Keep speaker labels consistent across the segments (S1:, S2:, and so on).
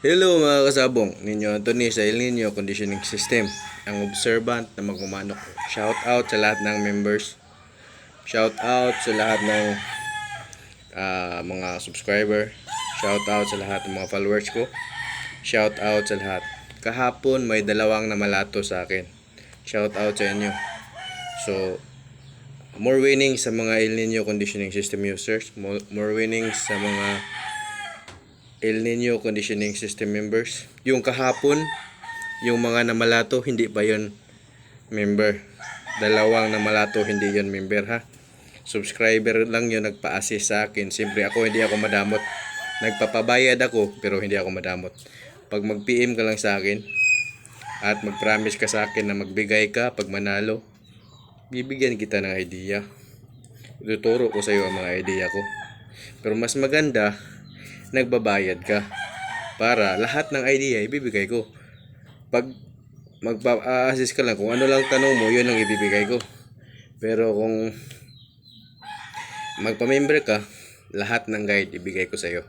S1: Hello mga kasabong, Ninyo Anthony sa El Nino Conditioning System, ang observant na magmamanok. Shout out sa lahat ng members. Shout out sa lahat ng mga subscriber. Shout out sa lahat ng mga followers ko. Shout out sa lahat. Kahapon may dalawang namalato sa akin. Shout out sa inyo. So, more winnings sa mga El Nino Conditioning System users. More winnings sa mga El Nino Conditioning System members. Yung kahapon, yung mga namalato, hindi pa yon member. Dalawang namalato, hindi yon member ha. Subscriber lang yun nagpa-assist sa akin. Siyempre ako, hindi ako madamot. Nagpapabayad ako, pero hindi ako madamot. Pag mag-PM ka lang sa akin, at mag-promise ka sa akin na magbigay ka pag manalo, bibigyan kita ng idea. Tuturo ko sa iyo ang mga idea ko. Pero mas maganda, nagbabayad ka para lahat ng idea ibibigay ko. Pag magpa-assist ka lang, kung ano lang tanong mo, yun ang ibibigay ko. Pero kung magpa-member ka, lahat ng guide ibigay ko sa iyo.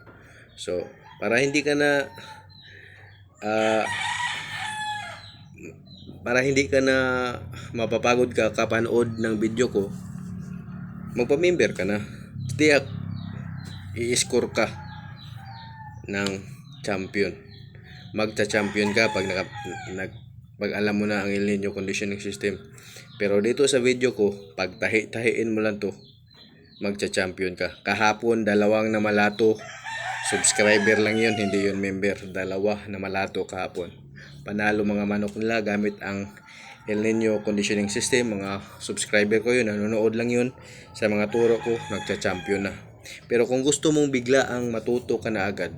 S1: So, para hindi ka na mapapagod ka kapanood ng video ko, magpa-member ka na. Tiyak i-score ka ng champion. Magcha-champion ka pag alam mo na ang El Nino Conditioning System. Pero dito sa video ko, pag tahiin mo lang to, magcha-champion ka. Kahapon, dalawang namalato. Subscriber lang yun, hindi yun member. Dalawa namalato kahapon. Panalo mga manok nila gamit ang El Nino Conditioning System. Mga subscriber ko yun, nanonood lang yun. Sa mga turo ko, nagcha-champion na. Pero kung gusto mong bigla ang matuto ka na agad,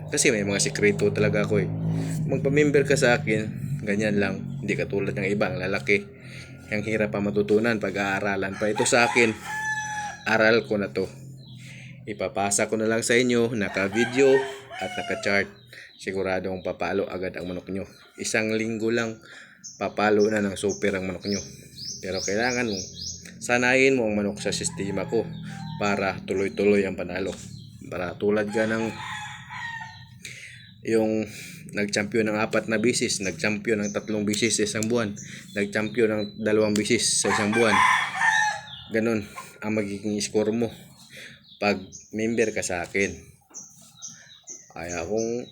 S1: kasi may mga sikreto talaga ako eh. Magpa-member ka sa akin, ganyan lang. Hindi katulad ng ibang lalaki. Ang hirap pa matutunan, pag-aaralan pa. Ito sa akin, aral ko na to. Ipapasa ko na lang sa inyo, naka-video at naka-chart. Siguradong papalo agad ang manok nyo. Isang linggo lang, papalo na ng super ang manok nyo. Pero kailangan mong sanayin mo ang manok sa sistema ko para tuloy-tuloy ang panalo. Para tulad ka ng yung nag-champion ng 4 na bisis, nag-champion ng 3 bisis sa isang buwan, nag-champion ng 2 bisis sa isang buwan. Ganon ang magiging score mo pag member ka sa akin. Kaya kung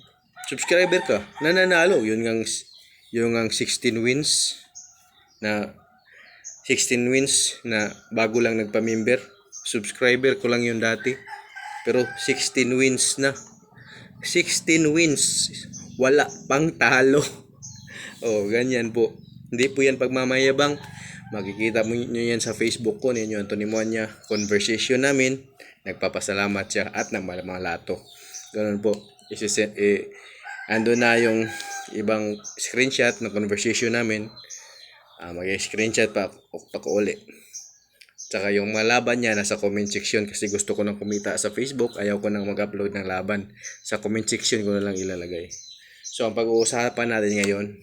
S1: subscriber ka, nananalo, yung 16 wins na bago lang nagpa-member. Subscriber ko lang yun dati. Pero 16 wins na. 16 wins. Wala pang talo. Oh, ganyan po. Hindi po yan pagmamayabang. Makikita mo nyo yan sa Facebook ko. Ninyo Anthony Moanya. Conversation namin. Nagpapasalamat siya at namalato. Ganun po. Ando na yung ibang screenshot ng conversation namin. Mag-screenshot pa ko uli. Tsaka yung mga laban niya nasa comment section kasi gusto ko nang kumita sa Facebook. Ayaw ko nang mag-upload ng laban. Sa comment section ko na lang ilalagay. So, ang pag-uusapan natin ngayon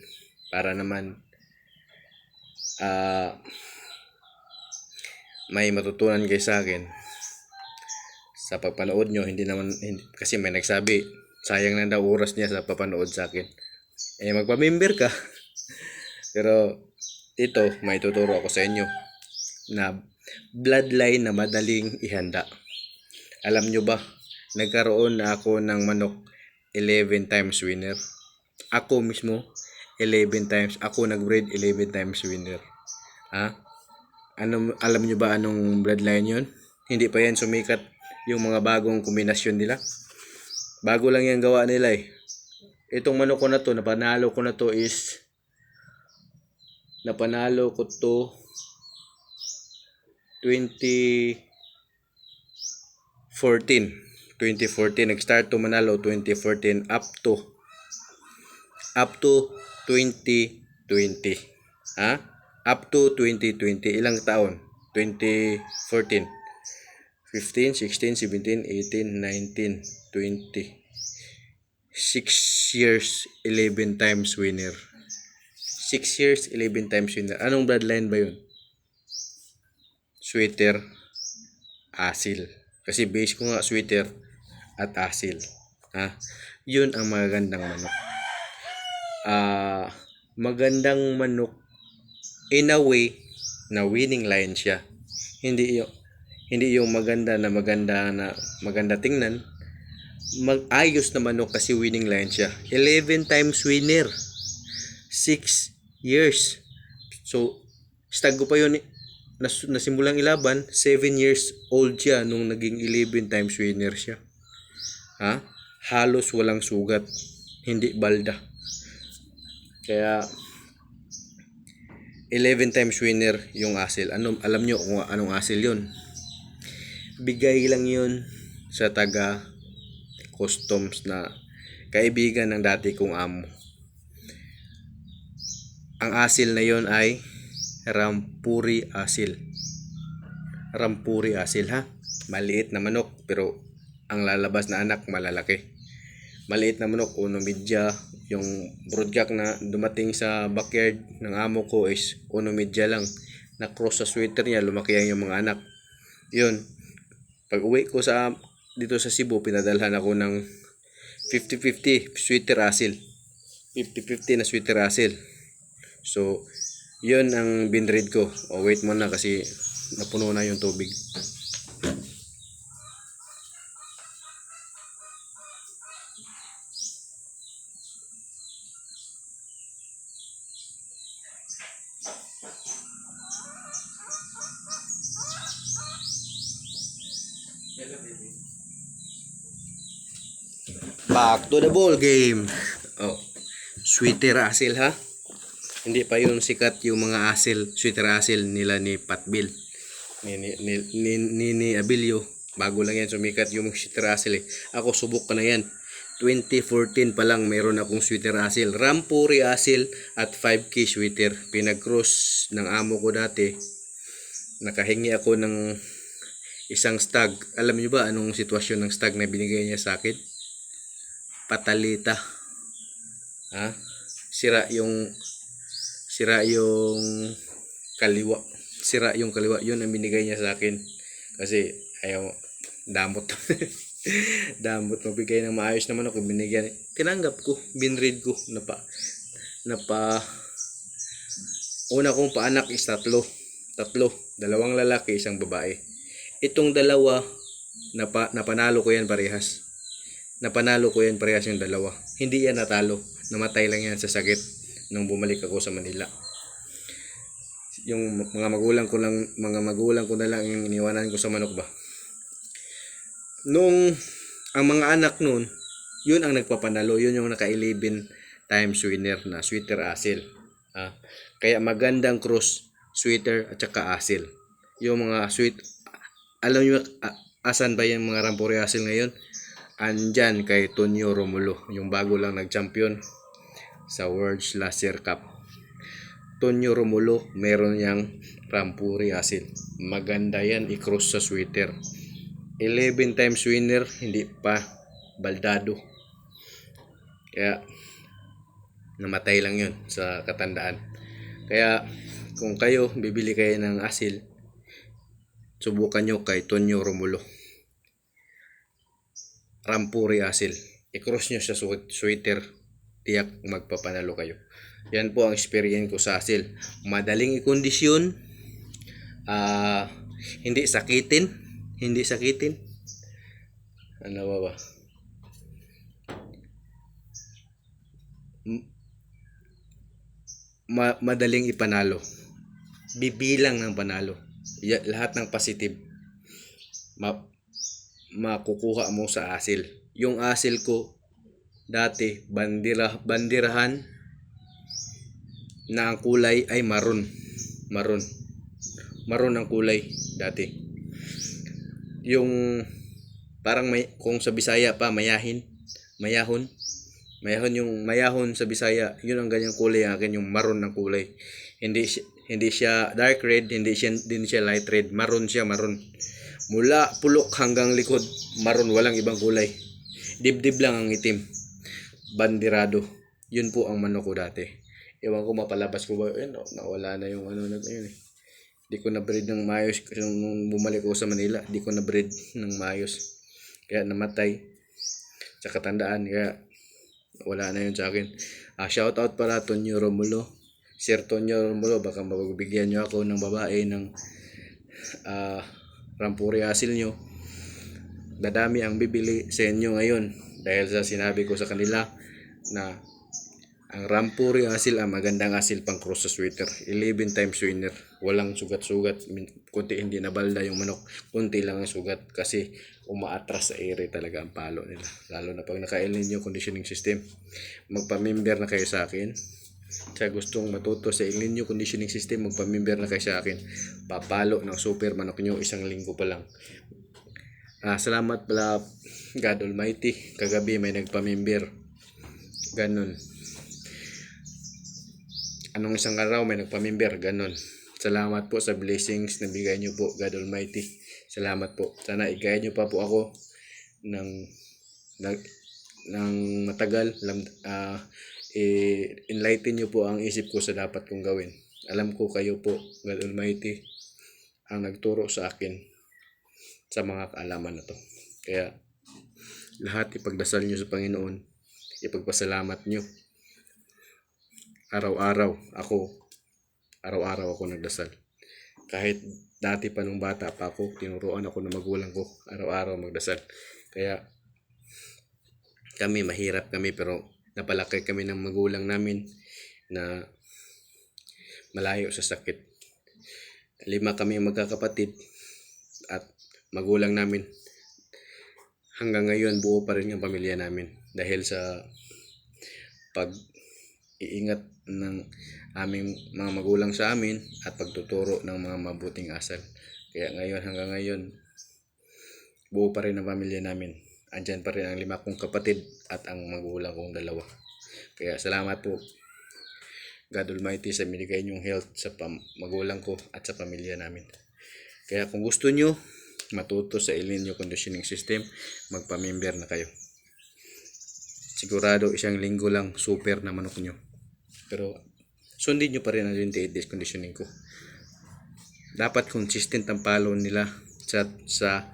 S1: para naman may matutunan kayo sa akin sa pagpanood nyo. Kasi may nagsabi, sayang lang daw oras niya sa papanood sa akin. Magpa-member ka. Pero ito, may tuturo ako sa inyo na bloodline na madaling ihanda. Alam nyo ba, nagkaroon na ako ng manok 11 times winner. Ako mismo 11 times. Ako nag-breed 11 times winner. Alam nyo ba anong bloodline yun? Hindi pa yan sumikat yung mga bagong kombinasyon nila. Bago lang yan gawa nila eh. Itong manok ko na to, napanalo ko to 2014 nag-start to manalo 2014 up to 2020. Up to 2020, ilang taon? 2014, 15, 16, 17, 18, 19, 20. 6 years 11 times winner. 6 years 11 times winner. Anong bloodline ba yun? Sweater, asil. Kasi base ko nga sweater at asil. Ha? Yun ang magagandang manok. Magandang manok in a way na winning line siya. Hindi yung maganda tingnan. Mag-ayos na manok kasi winning line siya. 11 times winner. 6 years. So, stag ko pa yun nasimulang ilaban, 7 years old siya nung naging 11 times winner siya. Ha? Halos walang sugat. Hindi balda. Kaya 11 times winner yung asil. Alam nyo kung anong asil yun? Bigay lang yun sa taga customs na kaibigan ng dati kong amo. Ang asil na yon ay Rampuri asil. Rampuri asil, ha? Maliit na manok pero ang lalabas na anak malalaki. Maliit na manok, uno medya. Yung broodcock na dumating sa backyard ng amo ko is uno medya lang. Na-cross sa sweater niya, lumaki yung mga anak. Yun. Pag uwi ko dito sa Cebu, pinadalhan ako ng 50-50 sweater asil. 50-50 na sweater asil. So, yun ang binread ko. Wait muna kasi napuno na yung tubig. Back to the ball game. Sweeter asil, ha? Hindi pa yun sikat yung mga asil, sweeter asil nila ni Patbil. Ni Abilio. Bago lang yan sumikat yung sweeter asil eh. Ako subok ka na yan. 2014 pa lang meron akong sweeter asil. Rampuri asil at 5K sweeter. Pinag-cross ng amo ko dati. Nakahingi ako ng isang stag. Alam niyo ba anong sitwasyon ng stag na binigay niya sa akin? Patalita. Ha? Sira yung kaliwa. Sira yung kaliwa. Yun ang binigay niya sa akin. Kasi ayaw, damot. Damot, mabigay ng maayos naman ako. Binigyan. Tinanggap ko. Binread ko. Una kong paanak is tatlo. Dalawang lalaki, isang babae. Itong dalawa, napanalo ko yan parehas. Yung dalawa. Hindi yan natalo. Namatay lang yan sa sakit nung bumalik ako sa Manila. Yung mga magulang ko na lang yung iniwanan ko sa manok ba. Nung ang mga anak nun, yun ang nagpapanalo, yun yung naka-11 times winner na sweeter asil. Kaya magandang cross, sweeter at saka asil. Yung mga alam nyo asan ba yung mga Rampuri asil ngayon? Andyan kay Tonyo Romulo, yung bago lang nag-champion sa World Slasher Cup. Tonyo Romulo, meron niyang Rampuri asil. Maganda yan i-cross sa sweater. 11 times winner, hindi pa baldado. Kaya namatay lang yun sa katandaan. Kaya kung kayo bibili kayo ng asil, subukan nyo kay Tonyo Romulo. Rampuri asil. I-cross nyo sa sweater, tiyak magpapanalo kayo. Yan po ang experience ko sa asil. Madaling ikondisyon, hindi sakitin. Ano ba? Madaling ipanalo. Bibilang ng panalo. Lahat ng positive makukuha mo sa asil. Yung asil ko dati bandirahan na ang kulay ay maroon ang kulay dati. Yung parang kung sa Bisaya pa mayahon yung mayahon sa Bisaya, yun ang ganyang kulay akin, yung maroon ng kulay. Hindi siya dark red, hindi siya light red, maroon siya. Mula pulok hanggang likod, maroon, walang ibang kulay. Dibdib lang ang itim. Bandirado. Yun po ang manok ko dati. Ewan ko mapalabas ko ba, nawala na yung ano na yun eh. Di ko na breed ng maayos nung bumalik ako sa Manila. Di ko na breed ng maayos. Kaya namatay. sa katandaan, kaya wala na yun sa akin. Shout out para Tonyo Romulo. Sir Tonyo Romulo, baka mapagbigyan nyo ako ng babae ng Rampuri Asil nyo. Dadami ang bibili sa inyo ngayon dahil sa sinabi ko sa kanila na ang Rampuri Asil ang magandang asil pang cross sa sweater. 11 times winner. Walang sugat-sugat. Kunti hindi nabalda yung manok. Kunti lang ang sugat kasi umaatras sa ere talaga ang palo nila. Lalo na pag naka-El Nino conditioning system. Magpa-member na kayo sa akin. Sa gustong matuto sa El Nino conditioning system, magpa-member na kayo sa akin. Papalo ng super manok nyo 1 linggo pa lang. Salamat pala God Almighty. Kagabi may nagpa-member. Ganun. Anong isang araw may nagpa-member. Ganun. Salamat po sa blessings na bigay nyo po, God Almighty. Salamat po. Sana igaya nyo pa po ako ng matagal. Enlighten nyo po ang isip ko sa dapat kong gawin. Alam ko kayo po, God Almighty, ang nagturo sa akin sa mga kaalaman na to. Kaya lahat ipagdasal nyo sa Panginoon. Ipagpasalamat nyo. Araw-araw ako nagdasal. Kahit dati pa nung bata pa ako, tinuruan ako ng magulang ko, araw-araw magdasal. Kaya mahirap kami pero napalaki kami ng magulang namin na malayo sa sakit. 5 kami magkakapatid at magulang namin. Hanggang ngayon buo pa rin ang pamilya namin dahil sa pag-iingat ng aming mga magulang sa amin at pagtuturo ng mga mabuting asal. Kaya hanggang ngayon buo pa rin ang pamilya namin. Andyan pa rin ang 5 kong kapatid at ang magulang kong 2. Kaya salamat po God Almighty sa binigay niyong health sa magulang ko at sa pamilya namin. Kaya kung gusto nyo matuto sa El Nino conditioning system, magpa-member na kayo. Sigurado 1 linggo lang super na manok nyo. Pero sundin nyo pa rin ang 28 days conditioning ko. Dapat consistent ang palo nila sa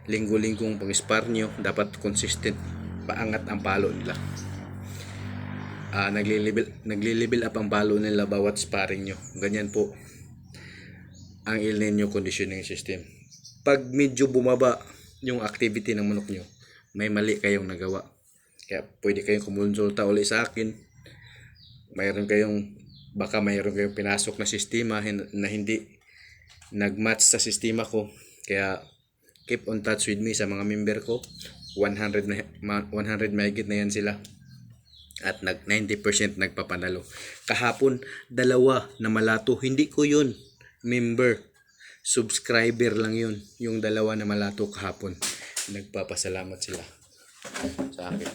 S1: linggo-linggong pang-spar nyo. Dapat consistent, paangat ang palo nila. Nagli-level up ang palo nila bawat sparring nyo. Ganyan po ang El Nino conditioning system. Pag medyo bumaba yung activity ng manok nyo, may mali kayong nagawa. Kaya pwede kayong kumonsulta ulit sa akin. Baka mayroon kayong pinasok na sistema na hindi nag-match sa sistema ko. Kaya keep on touch with me sa mga member ko. 100 mahigit na yan sila. At 90% nagpapanalo. Kahapon 2 na malato. Hindi ko yun member. Subscriber lang yun. Yung 2 na malato kahapon. Nagpapasalamat sila sa akin.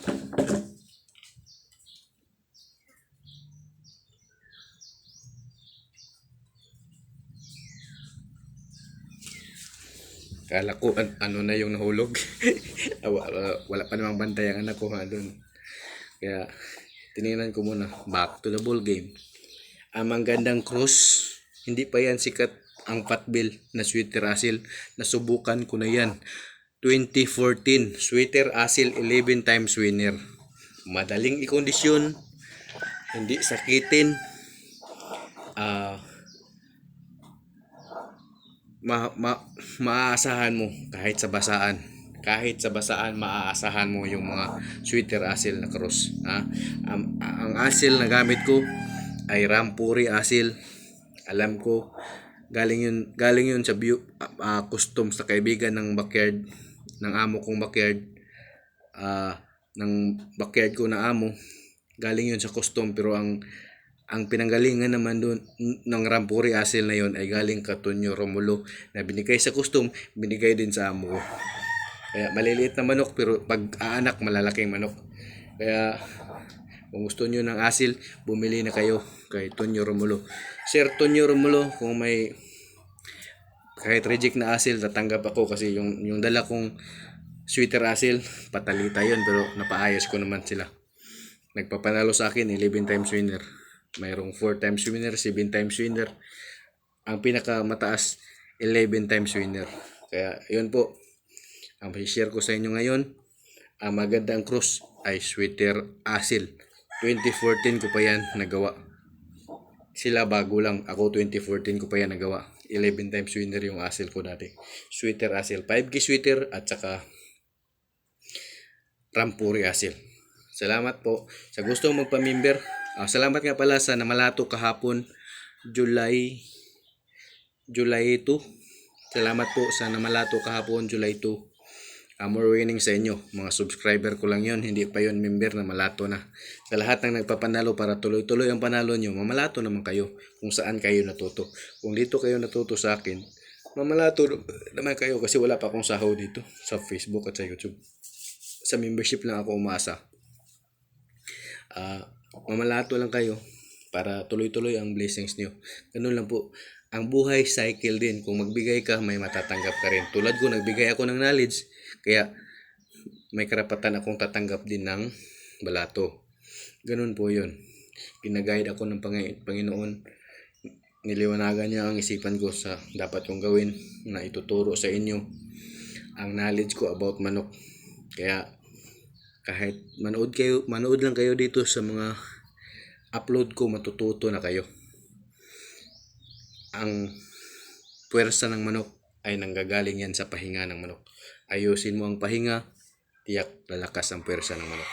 S1: Kala ko ano na yung nahulog. Wala pa namang bantay ang anak ko doon. Kaya tinignan ko muna. Back to the ball game. Ang magandang cross, hindi pa yan sikat ang Patbill na Sweater Asil. Nasubukan ko na yan. 2014, Sweater Asil 11 times winner. Madaling ikondisyon, hindi sakitin. Maaasahan mo kahit sa basaan. Kahit sa basaan, maaasahan mo yung mga Sweater Asil na cross. Ang asil na gamit ko ay Rampuri Asil. Alam ko galing yun sa custom sa kaibigan ng backyard ng amo kong backyard, ng backyard ko na amo. Galing yun sa custom, pero ang pinanggalingan naman doon ng Rampuri Asil na yun ay galing kay Tonyo Romulo na binigay sa custom, binigay din sa amo ko. Kaya maliliit na manok pero pag aanak malalaking manok. Kaya kung gusto nyo ng asil, bumili na kayo kay Tonyo Romulo. Sir Tonyo Romulo, kung may kahit reject na asil, tatanggap ako kasi yung dala kong Sweater Asil, patalita yun pero napaayos ko naman sila. Nagpapanalo sa akin 11 times winner. Mayroong 4 times winner, 7 times winner. Ang pinakamataas 11 times winner. Kaya yun po ang share ko sa inyo ngayon. Ang magandang cross ay Sweeter Asil. 2014 ko pa yan nagawa. Sila bago lang. Ako 2014 ko pa yan nagawa. 11 times winner yung Asil ko dati. Sweeter Asil. 5K Sweeter at saka Rampuri Asil. Salamat po. Sa gustong magpamember, salamat nga pala sa namalato kahapon, July 2. Salamat po sa namalato kahapon, July 2. More winning sa inyo. Mga subscriber ko lang yon, hindi pa yon member na malato na. Sa lahat ng nagpapanalo para tuloy-tuloy ang panalo nyo, mamalato naman kayo kung saan kayo natuto. Kung dito kayo natuto sa akin, mamalato naman kayo kasi wala pa akong sahod dito sa Facebook at sa YouTube. Sa membership lang ako umasa. Mamalato lang kayo para tuloy-tuloy ang blessings nyo. Ganun lang po. Ang buhay cycle din. Kung magbigay ka, may matatanggap ka rin. Tulad ko, nagbigay ako ng knowledge, kaya may karapatan akong tatanggap din ng balato. Ganun po yun. Pinaguide ako ng Panginoon. Niliwanagan niya ang isipan ko sa dapat kong gawin na ituturo sa inyo ang knowledge ko about manok. Kaya kahit manood lang kayo dito sa mga upload ko, matututo na kayo. Ang puwersa ng manok ay nanggagaling yan sa pahinga ng manok. Ayusin mo ang pahinga, tiyak lalakas ang puwersa ng manok.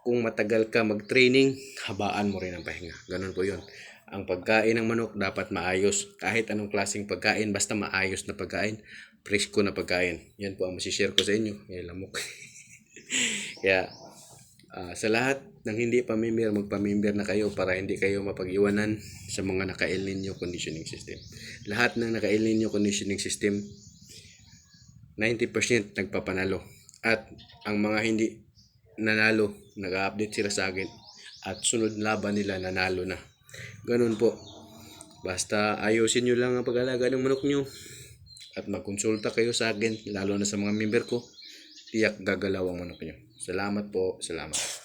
S1: Kung matagal ka mag-training, habaan mo rin ang pahinga. Ganun po yun. Ang pagkain ng manok dapat maayos. Kahit anong klaseng pagkain, basta maayos na pagkain, presko na pagkain. Yan po ang masishare ko sa inyo. Lamok. Kaya sa lahat ng hindi pamimir, magpamimir na kayo para hindi kayo mapag-iwanan sa mga naka-El Nino conditioning system. Lahat ng naka-El Nino conditioning system, 90% nagpapanalo. At ang mga hindi nanalo, nag-update sila sa akin at sunod laban nila nanalo na. Ganun po. Basta ayusin nyo lang ang pag-alaga ng manok nyo at magkonsulta kayo sa akin, lalo na sa mga member ko. Tiyak gagalaw ang manok nyo. Salamat po. Salamat.